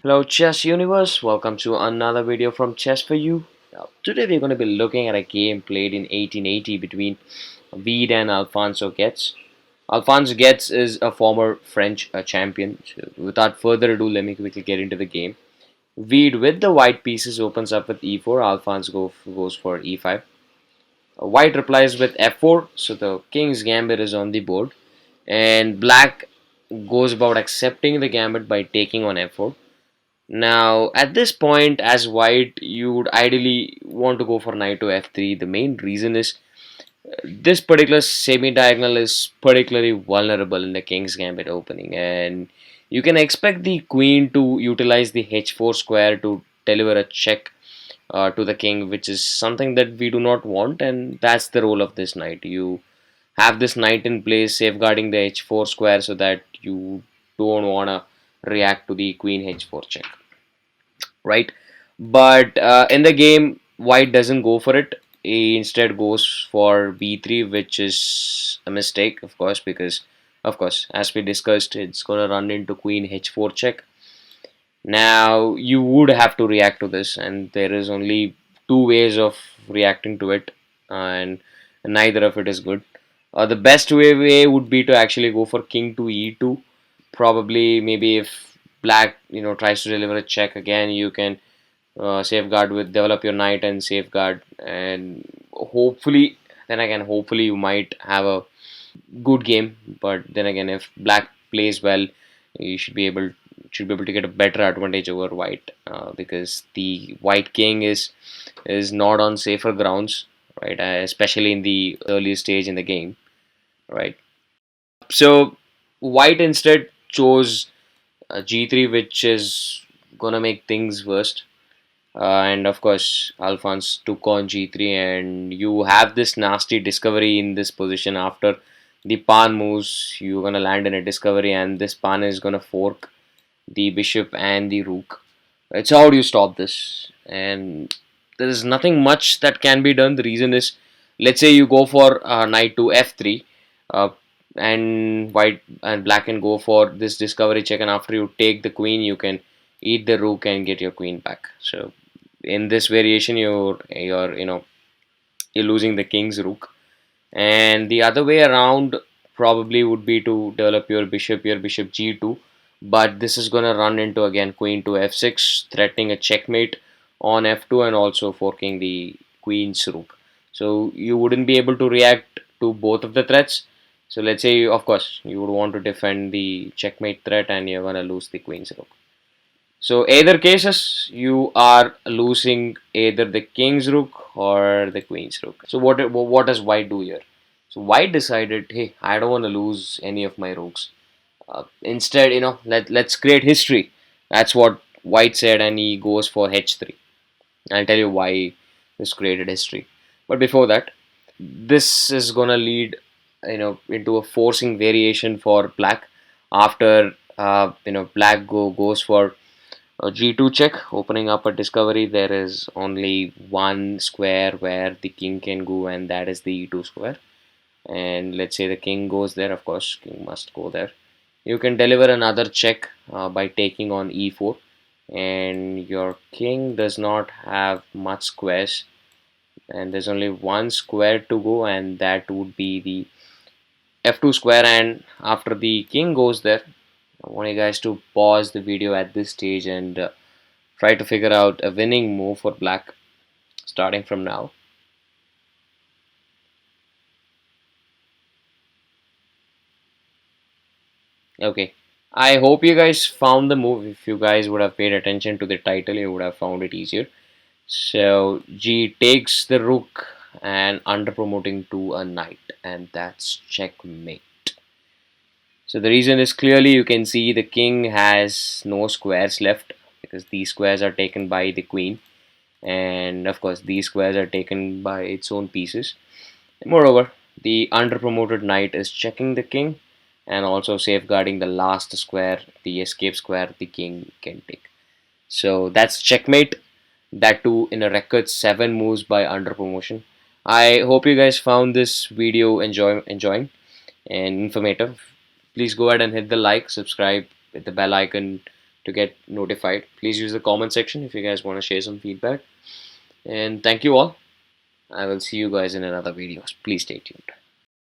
Hello Chess Universe, welcome to another video from Chess for You. Today we're going to be looking at a game played in 1880 between Wiede and Alphonse Goetz. Alphonse Goetz is a former French champion. So without further ado, let me quickly get into the game. Wiede with the white pieces opens up with e4, Alphonse goes for e5. White replies with f4, so the king's gambit is on the board. And black goes about accepting the gambit by taking on f4. Now, at this point, as white, you would ideally want to go for knight to f3. The main reason is this particular semi-diagonal is particularly vulnerable in the king's gambit opening, and you can expect the queen to utilize the h4 square to deliver a check to the king, which is something that we do not want, and that's the role of this knight. You have this knight in place, safeguarding the h4 square so that you don't want to react to the queen h4 check, right? But in the game, white doesn't go for it. He instead goes for b3, which is a mistake, of course, because, of course, as we discussed, it's gonna run into queen h4 check. Now you would have to react to this, and there is only two ways of reacting to it, and neither of it is good. The best way would be to actually go for king to e2. Probably, maybe if black tries to deliver a check again, you can safeguard with develop your knight and safeguard, and hopefully, then again, hopefully you might have a good game. But then again, if black plays well, you should be able to get a better advantage over white, because the white king is not on safer grounds, right? Especially in the early stage in the game, right? So white instead chose g3, which is gonna make things worse. And of course, Alphonse took on g3, and you have this nasty discovery in this position. After the pawn moves, you're gonna land in a discovery, and this pawn is gonna fork the bishop and the rook. Right, so how do you stop this? And there is nothing much that can be done. The reason is, let's say you go for knight to f3, uh, and white and black can go for this discovery check, and after you take the queen, you can eat the rook and get your queen back. So in this variation, you're losing the king's rook, and the other way around probably would be to develop your bishop g2, but this is going to run into again queen to f6, threatening a checkmate on f2 and also forking the queen's rook. So you wouldn't be able to react to both of the threats. So let's say, of course, you would want to defend the checkmate threat, and you're going to lose the queen's rook. So either cases, you are losing either the king's rook or the queen's rook. So what does white do here? So white decided, hey, I don't want to lose any of my rooks. Instead, let's create history. That's what white said, and he goes for h3. I'll tell you why this created history. But before that, this is gonna lead, into a forcing variation for black. After black goes for a g2 check, opening up a discovery. There is only one square where the king can go, and that is the e2 square. And let's say the king goes there, of course, king must go there. You can deliver another check by taking on e4, and your king does not have much squares, and there's only one square to go, and that would be the f2 square. And after the king goes there, I want you guys to pause the video at this stage and try to figure out a winning move for black starting from now. Okay, I hope you guys found the move. If you guys would have paid attention to the title, you would have found it easier. So g takes the rook and under promoting to a knight, and that's checkmate. So the reason is, clearly you can see the king has no squares left, because these squares are taken by the queen, and of course these squares are taken by its own pieces. Moreover, the under promoted knight is checking the king and also safeguarding the last square, the escape square the king can take. So that's checkmate, that too in a record 7 moves by under promotion. I hope you guys found this video enjoying and informative. Please go ahead and hit the like, subscribe, hit the bell icon to get notified. Please use the comment section if you guys want to share some feedback. And thank you all. I will see you guys in another video. Please stay tuned.